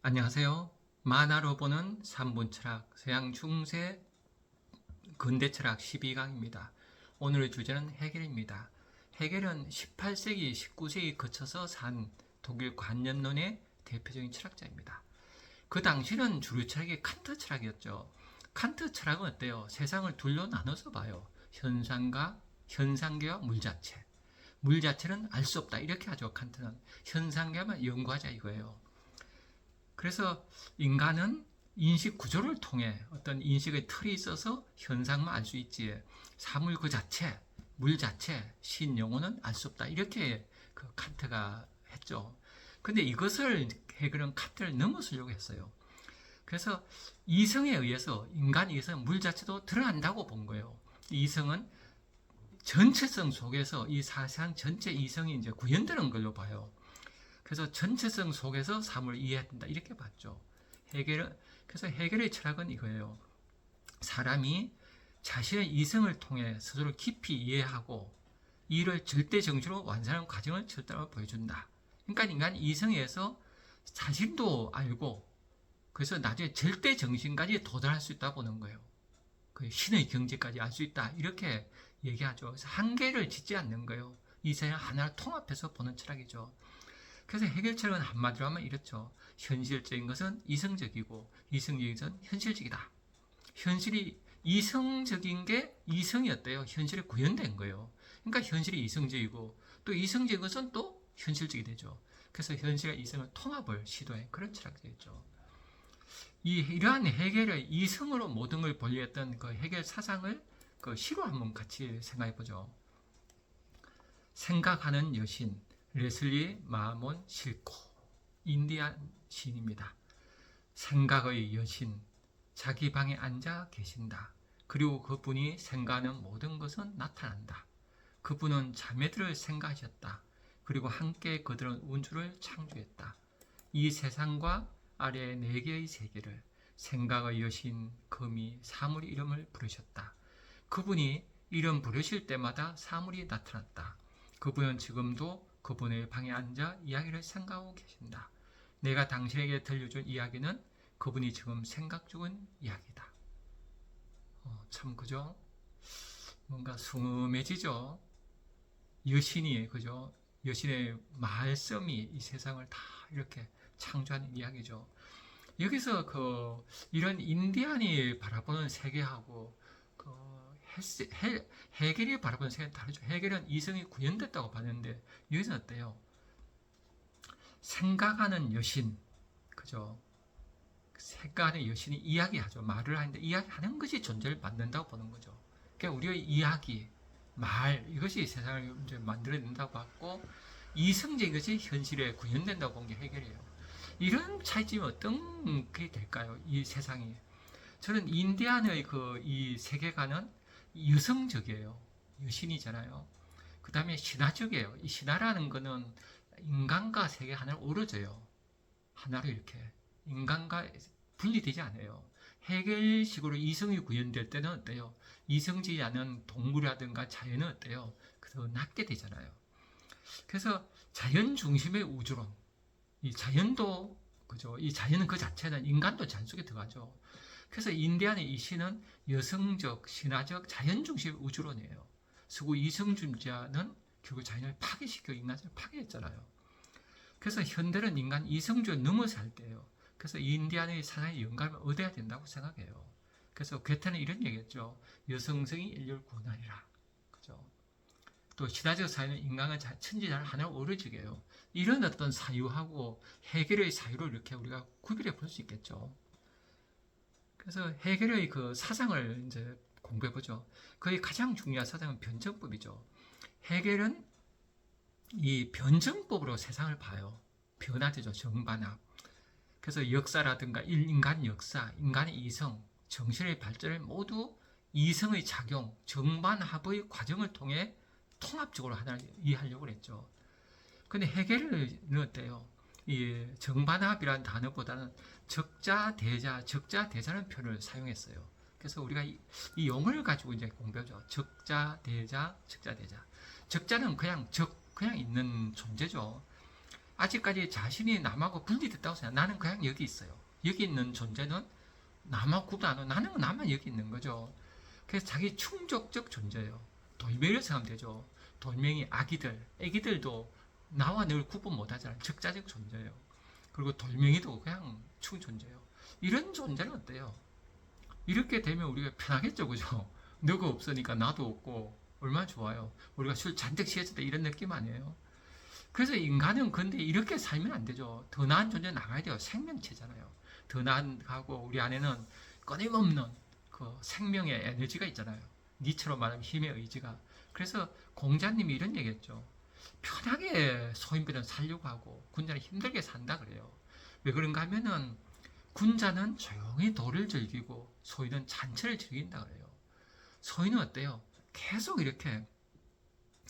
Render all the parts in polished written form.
안녕하세요. 만화로 보는 산문철학, 서양 중세 근대철학 12강입니다. 오늘의 주제는 헤겔입니다. 헤겔은 18세기, 19세기 거쳐서 산 독일 관념론의 대표적인 철학자입니다. 그 당시는 주류 철학이 칸트 철학이었죠. 칸트 철학은 어때요? 세상을 둘로 나눠서 봐요. 현상계와 물 자체. 물 자체는 알 수 없다. 이렇게 하죠. 칸트는. 현상계만 연구하자 이거예요. 그래서 인간은 인식 구조를 통해 어떤 인식의 틀이 있어서 현상만 알 수 있지 사물 그 자체, 물 자체, 신, 영혼은 알 수 없다. 이렇게 그 칸트가 했죠. 근데 이것을 헤겔은 칸트를 넘어서려고 했어요. 그래서 이성에 의해서 인간의 이성, 물 자체도 드러난다고 본 거예요. 이성은 전체성 속에서 이 사상 전체 이성이 이제 구현되는 걸로 봐요. 그래서 전체성 속에서 사물을 이해해야 된다. 이렇게 봤죠. 그래서 헤겔의 철학은 이거예요. 사람이 자신의 이성을 통해 스스로 깊이 이해하고 이를 절대 정신으로 완성하는 과정을 철저하게 보여준다. 그러니까 인간 이성에서 자신도 알고 그래서 나중에 절대 정신까지 도달할 수 있다 보는 거예요. 그 신의 경지까지 알 수 있다. 이렇게 얘기하죠. 그래서 한계를 짓지 않는 거예요. 이 세상 하나를 통합해서 보는 철학이죠. 그래서 헤겔 철학은 한마디로 하면 이렇죠. 현실적인 것은 이성적이고 이성적인 것은 현실적이다. 현실이 이성적인 게 이성이었대요. 현실에 구현된 거예요. 그러니까 현실이 이성적이고 또 이성적인 것은 또 현실적이 되죠. 그래서 현실과 이성의 통합을 시도해 그런 철학자였죠. 이러한 헤겔의 이성으로 모든 걸 본리했던 그 헤겔 사상을 그 시로 한번 같이 생각해 보죠. 생각하는 여신 레슬리 마몬 실코 인디안 시인입니다. 생각의 여신 자기 방에 앉아 계신다. 그리고 그분이 생각하는 모든 것은 나타난다. 그분은 자매들을 생각하셨다. 그리고 함께 그들은 우주를 창조했다. 이 세상과 아래의 네 개의 세계를 생각의 여신 금이 사물의 이름을 부르셨다. 그분이 이름 부르실 때마다 사물이 나타났다. 그분은 지금도 그분의 방에 앉아 이야기를 생각하고 계신다. 내가 당신에게 들려준 이야기는 그분이 지금 생각 중인 이야기다. 참 그죠? 뭔가 숭음해지죠. 여신이 그죠? 여신의 말씀이 이 세상을 다 이렇게 창조하는 이야기죠. 여기서 이런 인디안이 바라보는 세계하고 헤겔이 바라보는 세계는 다르죠. 헤겔은 이성이 구현됐다고 봤는데 여기서 어때요? 생각하는 여신, 그죠? 생각하는 여신이 이야기하죠. 말을 하는데 이야기하는 것이 존재를 만든다고 보는 거죠. 그러니까 우리의 이야기, 말 이것이 세상을 이제 만들어낸다고 봤고 이성적인 것이 현실에 구현된다고 본 게 헤겔이에요. 이런 차이점이 어떤 게 될까요? 이 세상이. 저는 인디안의 이 세계관은 여성적이에요. 여신이잖아요. 그 다음에 신화적이에요. 이 신화라는 거는 인간과 세계 하나를 오로져요. 하나로 이렇게. 인간과 분리되지 않아요. 헤겔식으로 이성이 구현될 때는 어때요? 이성지 않은 동물이라든가 자연은 어때요? 그래서 낮게 되잖아요. 그래서 자연 중심의 우주론. 이 자연도, 그죠? 이 자연은 그 자체는 인간도 자연 속에 들어가죠. 그래서 인디안의 이 시는 여성적, 신화적, 자연 중심의 우주론이에요. 그리고 이성주의자는 결국 자연을 파괴시켜 인간을 파괴했잖아요. 그래서 현대는 인간 이성주의 넘어서 할 때예요. 그래서 인디안의 사상의 영감을 얻어야 된다고 생각해요. 그래서 괴테는 이런 얘기했죠. 여성성이 인류를 구원하리라. 그죠? 또 신화적 사회는 인간은 천지자를 하나로 오로지게 해요. 이런 어떤 사유하고 헤겔의 사유를 이렇게 우리가 구별해 볼 수 있겠죠. 그래서 헤겔의 그 사상을 이제 공부해 보죠. 그의 가장 중요한 사상은 변증법이죠. 헤겔은 이 변증법으로 세상을 봐요. 변화되죠. 정반합. 그래서 역사라든가 인간 역사, 인간의 이성, 정신의 발전을 모두 이성의 작용, 정반합의 과정을 통해 통합적으로 하나를 이해하려고 했죠. 근데 헤겔은 어때요? 이 정반합이라는 단어보다는 적자, 대자, 적자, 대자라는 표현을 사용했어요. 그래서 우리가 이 용어를 가지고 이제 공부하죠. 적자, 대자, 적자, 대자. 적자는 그냥 있는 존재죠. 아직까지 자신이 남하고 분리됐다고 생각. 나는 그냥 여기 있어요. 여기 있는 존재는 남하고 구분 안 하고 나는 나만 여기 있는 거죠. 그래서 자기 충족적 존재예요. 돌멩이를 생각하면 되죠. 돌멩이 애기들도 나와 늘 구분 못하잖아요. 적자적 존재예요. 그리고 돌멩이도 그냥 충존재예요. 이런 존재는 어때요? 이렇게 되면 우리가 편하겠죠, 그죠? 너가 없으니까 나도 없고 얼마나 좋아요. 우리가 술 잔뜩 취했을 때 이런 느낌 아니에요? 그래서 인간은 근데 이렇게 살면 안 되죠. 더 나은 존재 나가야 돼요. 생명체잖아요. 더 나아가고 우리 안에는 끊임없는 그 생명의 에너지가 있잖아요. 니처럼 말하면 힘의 의지가. 그래서 공자님이 이런 얘기했죠. 편하게 소인배는 살려고 하고 군자는 힘들게 산다 그래요. 왜 그런가 하면은 군자는 조용히 도를 즐기고 소인은 잔치를 즐긴다 그래요. 소인은 어때요? 계속 이렇게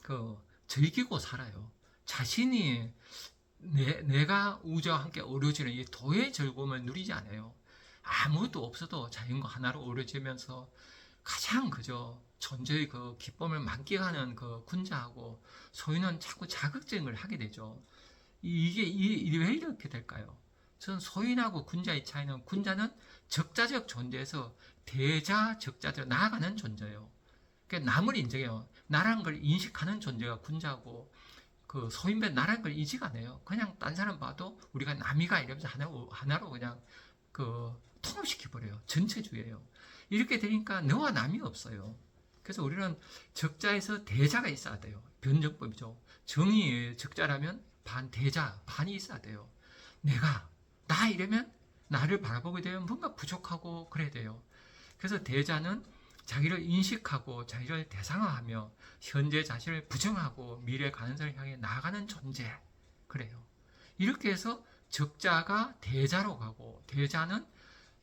그 즐기고 살아요. 자신이 내가 우주와 함께 어우러지는 이 도의 즐거움을 누리지 않아요. 아무것도 없어도 자연과 하나로 어우러지면서 가장 그저 존재의 그 기쁨을 만끽하는 그 군자하고 소인은 자꾸 자극적인 하게 되죠. 이게 왜 이렇게 될까요? 저는 소인하고 군자의 차이는 군자는 적자적 존재에서 대자 적자적 나아가는 존재예요. 그러니까 남을 인정해요. 나란 걸 인식하는 존재가 군자고 그 소인배 나란 걸 인식 안 해요. 그냥 딴 사람 봐도 우리가 남이가 이러면서 하나로 그냥 그 통합시켜버려요. 전체주의예요. 이렇게 되니까 너와 남이 없어요. 그래서 우리는 적자에서 대자가 있어야 돼요. 변정법이죠. 정의의 적자라면 대자, 반이 있어야 돼요. 나 이러면 나를 바라보게 되면 뭔가 부족하고 그래야 돼요. 그래서 대자는 자기를 인식하고 자기를 대상화하며 현재 자신을 부정하고 미래 가능성을 향해 나아가는 존재. 그래요. 이렇게 해서 적자가 대자로 가고 대자는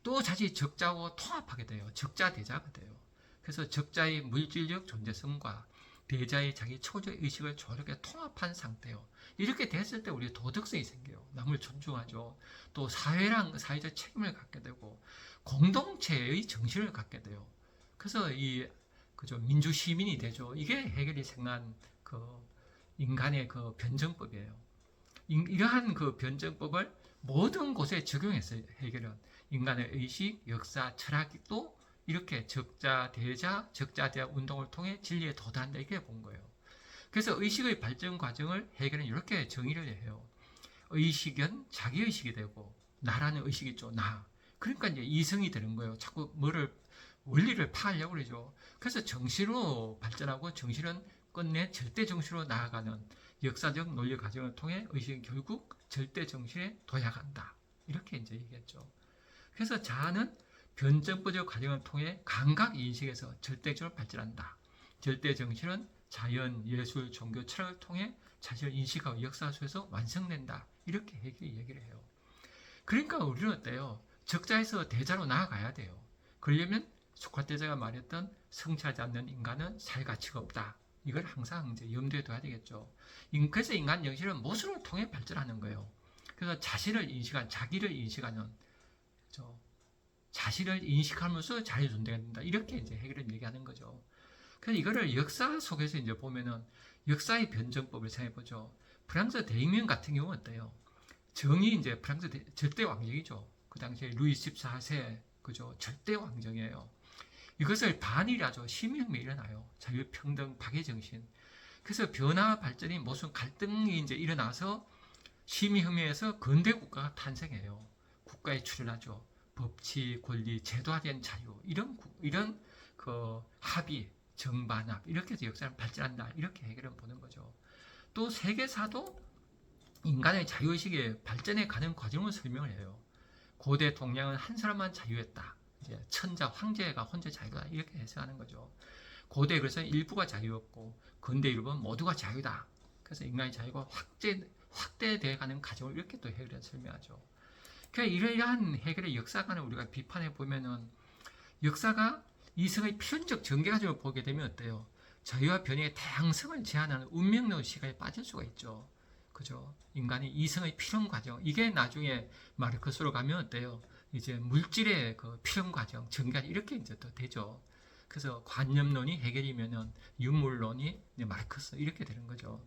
또 다시 적자하고 통합하게 돼요. 적자 대자가 돼요. 그래서 적자의 물질적 존재성과 대자의 자기 초적 의식을 조력해 통합한 상태요. 이렇게 됐을 때 우리 도덕성이 생겨요. 남을 존중하죠. 또 사회적 책임을 갖게 되고 공동체의 정신을 갖게 돼요. 그래서 그죠 민주 시민이 되죠. 이게 해결이 생각한 그 인간의 그 변정법이에요. 이러한 그 변정법을 모든 곳에 적용했어요. 해결은 인간의 의식, 역사, 철학도 이렇게 적자, 대자, 적자, 대자 운동을 통해 진리에 도달한다 이렇게 본 거예요. 그래서 의식의 발전 과정을 해결은 이렇게 정의를 해요. 의식은 자기의식이 되고 나라는 의식이 있죠. 나. 그러니까 이제 이성이 되는 거예요. 자꾸 원리를 파하려고 그러죠. 그래서 정신으로 발전하고 정신은 끝내 절대 정신으로 나아가는 역사적 논리 과정을 통해 의식은 결국 절대 정신에 도약한다. 이렇게 이제 얘기했죠. 그래서 자아는 변정법적 과정을 통해 감각 인식에서 절대적으로 발전한다. 절대 정신은 자연, 예술, 종교, 철학을 통해 자신을 인식하고 역사 속에서 완성된다. 이렇게 얘기를 해요. 그러니까 우리는 어때요? 적자에서 대자로 나아가야 돼요. 그러려면 소크라테스가 말했던 성찰하지 않는 인간은 살 가치가 없다. 이걸 항상 이제 염두에 둬야 되겠죠. 그래서 인간 정신은 모순을 통해 발전하는 거예요. 그래서 자기를 인식하는 자신을 인식하면서 자유 존재가 된다. 이렇게 이제 해결을 얘기하는 거죠. 그래서 이거를 역사 속에서 이제 보면은 역사의 변정법을 생각해 보죠. 프랑스 대혁명 같은 경우는 어때요? 정이 이제 프랑스 절대 왕정이죠. 그 당시에 루이 14세 그죠? 절대 왕정이에요. 이것을 반일하죠. 시민혁명이 일어나요. 자유평등 박애정신. 그래서 변화 발전이 무슨 갈등이 이제 일어나서 시민혁명에서 근대 국가가 탄생해요. 국가에 출현하죠. 법치, 권리, 제도화된 자유 이런 그 합의, 정반합 이렇게 해서 역사를 발전한다. 이렇게 해결을 보는 거죠. 또 세계사도 인간의 자유의식의 발전에 가는 과정을 설명을 해요. 고대 동양은 한 사람만 자유했다. 이제 천자, 황제가 혼자 자유다. 이렇게 해석하는 거죠. 고대 그래서 일부가 자유였고 근대 일부는 모두가 자유다. 그래서 인간의 자유가 확대되어 가는 과정을 이렇게 또 해결해 설명하죠. 그러니까 이러한 해결의 역사관을 우리가 비판해 보면은 역사가 이성의 필연적 전개 과정을 보게 되면 어때요? 자유와 변화의 다양성을 제한하는 운명론 시각에 빠질 수가 있죠. 그죠? 인간의 이성의 필연 과정 이게 나중에 마르크스로 가면 어때요? 이제 물질의 그 필연 과정 전개가 이렇게 이제 또 되죠. 그래서 관념론이 해결이면은 윤물론이 마르크스 이렇게 되는 거죠.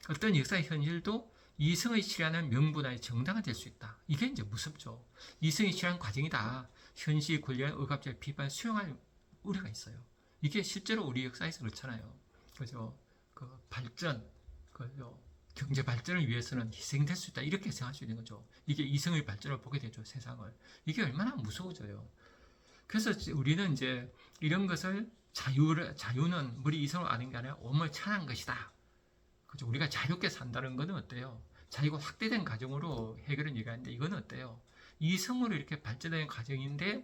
어떤 역사의 현실도 이성의 실현은 명분화의 정당화 될 수 있다. 이게 이제 무섭죠. 이성의 실현 과정이다. 현실 권리와 억압적 비판 수용할 우려가 있어요. 이게 실제로 우리 역사에서 그렇잖아요. 그죠? 그 발전, 그죠? 경제 발전을 위해서는 희생될 수 있다. 이렇게 생각할 수 있는 거죠. 이게 이성의 발전을 보게 되죠. 세상을. 이게 얼마나 무서워져요. 그래서 우리는 이제 이런 것을 자유는 우리 이성을 아는 게 아니라 온몸을 찬한 것이다. 그죠? 우리가 자유롭게 산다는 것은 어때요? 자유가 확대된 과정으로 해결은 얘기하는데 이건 어때요? 이성으로 이렇게 발전된 과정인데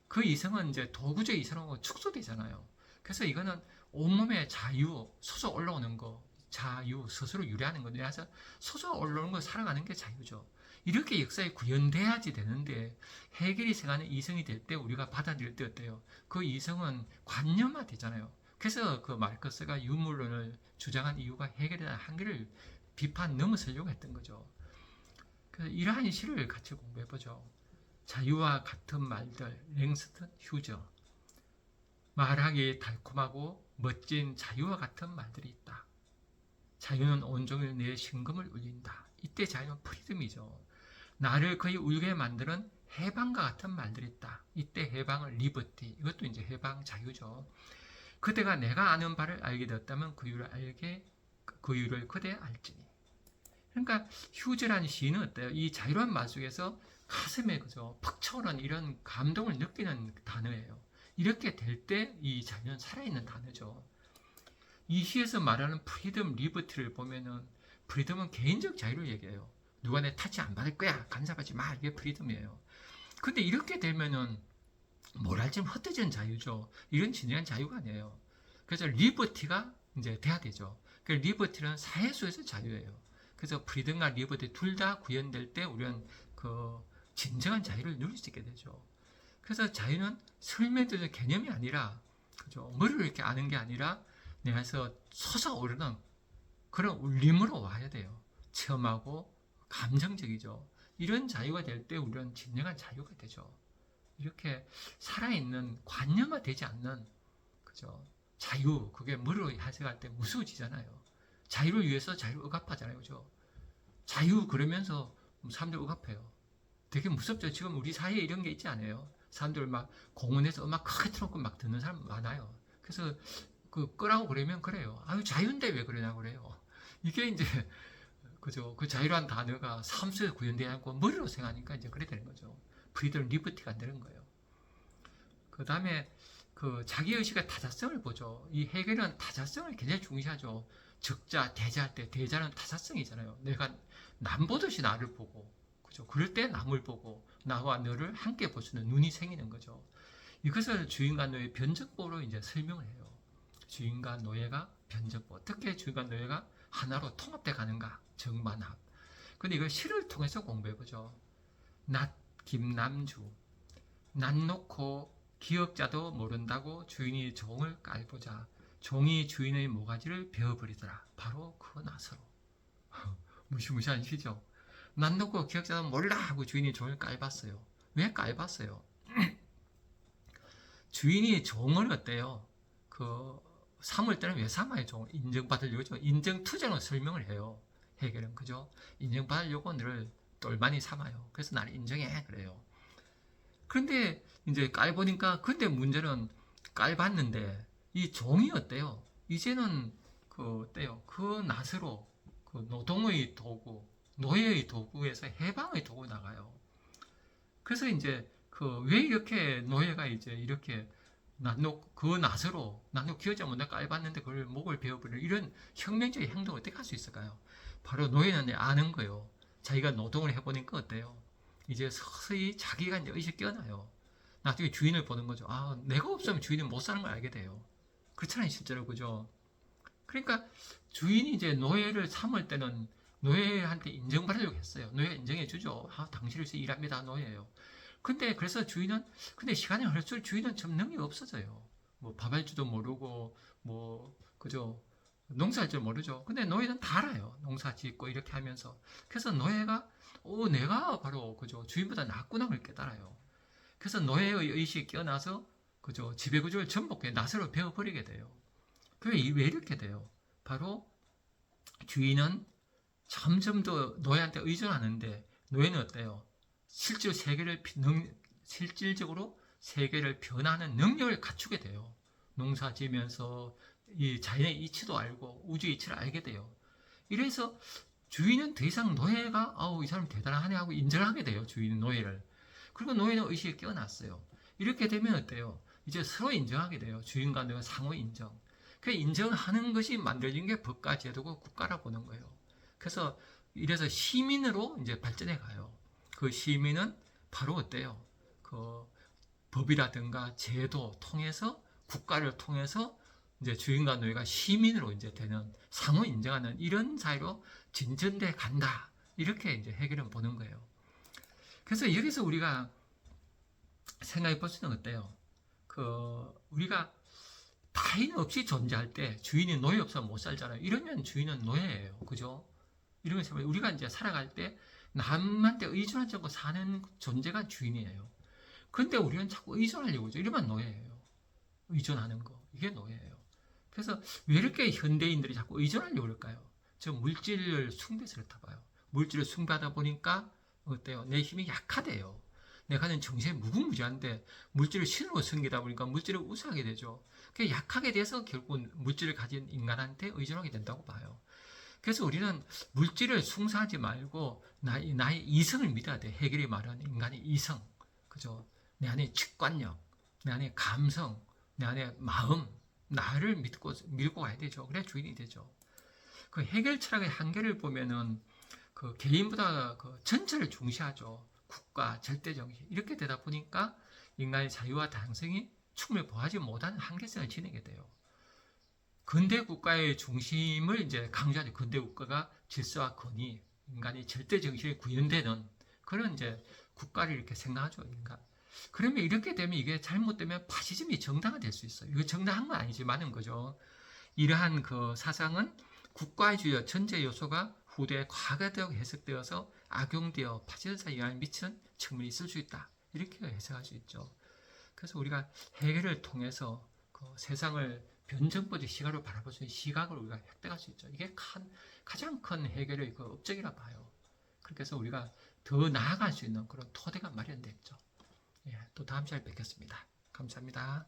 그 이성은 이제 도구적 이성으로 축소되잖아요. 그래서 이거는 온몸의 자유, 솟아 올라오는 거, 자유, 스스로 유래하는 거, 그래서 솟아 올라오는 거 살아가는 게 자유죠. 이렇게 역사에 구현돼야지 되는데 해결이 생각하는 이성이 될 때 우리가 받아들일 때 어때요? 그 이성은 관념화 되잖아요. 그래서 그 마르크스가 유물론을 주장한 이유가 해결에 대한 한계를 비판 넘어서려고 했던 거죠. 그래서 이러한 시를 같이 공부해보죠. 자유와 같은 말들, 랭스턴 휴저. 말하기 달콤하고 멋진 자유와 같은 말들이 있다. 자유는 온종일 내 심금을 울린다. 이때 자유는 프리덤이죠. 나를 거의 울게 만드는 해방과 같은 말들이 있다. 이때 해방은 리버티. 이것도 이제 해방 자유죠. 그대가 내가 아는 바를 알게 되었다면 그 이유를 그대 알지니. 그러니까 휴즈라는 시인은 어때요? 이 자유로운 말 속에서 가슴에 그죠 퍽 차오르는 이런 감동을 느끼는 단어예요. 이렇게 될 때 이 자유는 살아있는 단어죠. 이 시에서 말하는 프리덤, 리버티를 보면은 프리덤은 개인적 자유를 얘기해요. 누가 내 타치 안 받을 거야. 간섭하지 마. 이게 프리덤이에요. 근데 이렇게 되면은 뭘 할지 헛되지는 자유죠. 이런 진정한 자유가 아니에요. 그래서 리버티가 이제 돼야 되죠. 그 리버티는 사회 속에서 자유예요. 그래서 프리덤과 리버티 둘 다 구현될 때 우리는 그 진정한 자유를 누릴 수 있게 되죠. 그래서 자유는 설명되는 개념이 아니라, 그죠? 머리로 이렇게 아는 게 아니라 내가서 솟아오르는 그런 울림으로 와야 돼요. 체험하고 감정적이죠. 이런 자유가 될 때 우리는 진정한 자유가 되죠. 이렇게 살아있는 관념화되지 않는, 그죠? 자유, 그게 머리로 해석할 때 무서워지잖아요. 자유를 위해서 자유를 억압하잖아요. 그죠? 자유 그러면서 사람들 억압해요. 되게 무섭죠. 지금 우리 사회에 이런 게 있지 않아요? 사람들 막 공원에서 음악 크게 틀어놓고 막 듣는 사람 많아요. 그래서 그 끄라고 그러면 그래요. 아유 자유인데 왜 그러냐고 그래요. 이게 이제 그죠. 그 자유라는 단어가 삶 속에 구현되지 않고 머리로 생각하니까 이제 그래 되는 거죠. 프리덤 리버티가 안 되는 거예요. 그 다음에 그 자기의식의 타자성을 보죠. 이 해결은 타자성을 굉장히 중시하죠. 적자, 대자할 때 대자는 타자성이잖아요. 내가 남 보듯이 나를 보고, 그죠? 그럴 때 남을 보고 나와 너를 함께 볼 수 있는 눈이 생기는 거죠. 이것을 주인과 노예 변적보로 이제 설명을 해요. 주인과 노예가 변적보. 어떻게 주인과 노예가 하나로 통합돼 가는가? 정반합. 근데 이걸 시를 통해서 공부해보죠. 낫 김남주. 낫 놓고 기억자도 모른다고 주인이 종을 깔보자. 종이 주인의 모가지를 베어버리더라. 바로 그 낫으로. 무시무시한 시죠. 낫 놓고 기억자도 몰라 하고 주인이 종을 깔봤어요. 왜 깔봤어요? 주인이 종을 어때요? 그 삼을 때는 왜 삼아요? 종을 인정받으려고 인정투쟁을 설명을 해요. 해결은 그죠? 인정받으려고 늘 똘마니 삼아요. 그래서 나를 인정해 그래요. 그런데 이제 깔보니까 근데 문제는 깔봤는데 이 종이 어때요? 이제는 그 어때요? 그 낫으로 그 노동의 도구, 노예의 도구에서 해방의 도구 나가요. 그래서 이제 그 왜 이렇게 노예가 이제 이렇게 그 낫으로 낫로 기어자 못나 깔봤는데 그걸 목을 베어버리는 이런 혁명적인 행동을 어떻게 할 수 있을까요? 바로 노예는 아는 거예요. 자기가 노동을 해보니까 어때요? 이제 서서히 자기가 이제 의식 깨어나요. 나중에 주인을 보는 거죠. 아, 내가 없으면 주인은 못 사는 걸 알게 돼요. 그렇잖아요, 실제로 그죠? 그러니까 주인이 이제 노예를 삼을 때는 노예한테 인정받으려고 했어요. 노예가 인정해주죠. 아, 당신에서 일합니다, 노예예요. 근데 그래서 근데 시간이 흐를수록 주인은 좀 능력이 없어져요. 뭐 밥할 줄도 모르고, 뭐, 그죠? 농사할 줄 모르죠. 근데 노예는 다 알아요. 농사 짓고 이렇게 하면서. 그래서 노예가, 내가 바로, 그죠? 주인보다 낫구나, 걸 깨달아요. 그래서 노예의 의식이 깨어나서, 그죠? 지배구조를 전복해 낫으로 베어버리게 돼요. 그게 왜 이렇게 돼요? 바로 주인은 점점 더 노예한테 의존하는데 노예는 어때요? 실질적으로 세계를 변화하는 능력을 갖추게 돼요. 농사 지면서 이 자연의 이치도 알고 우주 이치를 알게 돼요. 이래서 주인은 더 이상 노예가 아우 이 사람 대단하네 하고 인정하게 돼요. 주인은 노예를. 그리고 노예는 의식에 깨어났어요. 이렇게 되면 어때요? 이제 서로 인정하게 돼요. 주인과 노예 상호 인정. 그 인정하는 것이 만들어진 게 법과 제도고 국가라 보는 거예요. 그래서 이래서 시민으로 이제 발전해 가요. 그 시민은 바로 어때요? 그 법이라든가 제도 통해서 국가를 통해서 이제 주인과 노예가 시민으로 이제 되는 상호 인정하는 이런 사회로 진전돼 간다. 이렇게 이제 해결은 보는 거예요. 그래서 여기서 우리가 생각해 볼 수는 어때요? 우리가 타인 없이 존재할 때 주인이 노예 없으면 못 살잖아요. 이러면 주인은 노예예요. 그죠? 이러면 우리가 이제 살아갈 때 남한테 의존하지 않고 사는 존재가 주인이에요. 그런데 우리는 자꾸 의존하려고 하죠. 이러면 노예예요. 의존하는 거. 이게 노예예요. 그래서 왜 이렇게 현대인들이 자꾸 의존하려고 그럴까요? 저 물질을 숭배해서 그렇다 봐요. 물질을 숭배하다 보니까 어때요? 내 힘이 약하대요. 내가는 정신이 무궁무진한데 물질을 신으로 섬기다 보니까 물질을 우상하게 되죠. 그 약하게 돼서 결국 물질을 가진 인간한테 의존하게 된다고 봐요. 그래서 우리는 물질을 숭상하지 말고 나의 이성을 믿어야 돼. 해결이 말하는 인간의 이성. 그죠? 내 안에 직관력, 내 안에 감성, 내 안에 마음, 나를 밀고 가야 되죠. 그래야 주인이 되죠. 그 해결 철학의 한계를 보면은 그 개인보다 그 전체를 중시하죠. 국가, 절대정신. 이렇게 되다 보니까 인간의 자유와 다양성이 충분히 보하지 못하는 한계성을 지니게 돼요. 근대 국가의 중심을 이제 강조하죠. 근대 국가가 질서와 권위, 인간의 절대정신에 구현되는 그런 이제 국가를 이렇게 생각하죠. 인간. 그러면 이렇게 되면 이게 잘못되면 파시즘이 정당화될 수 있어요. 이거 정당한 건 아니지만은 거죠. 이러한 그 사상은 국가주의 전제 요소가 후대에 과거되어 해석되어서 악용되어 파시즘사에 영향을 미치는 측면이 있을 수 있다. 이렇게 해석할 수 있죠. 그래서 우리가 해결을 통해서 그 세상을 변정법적 시각으로 바라볼 수 있는 시각을 우리가 획득할 수 있죠. 이게 가장 큰 해결의 그 업적이라 봐요. 그렇게 해서 우리가 더 나아갈 수 있는 그런 토대가 마련됐죠. 예, 또 다음 시간에 뵙겠습니다. 감사합니다.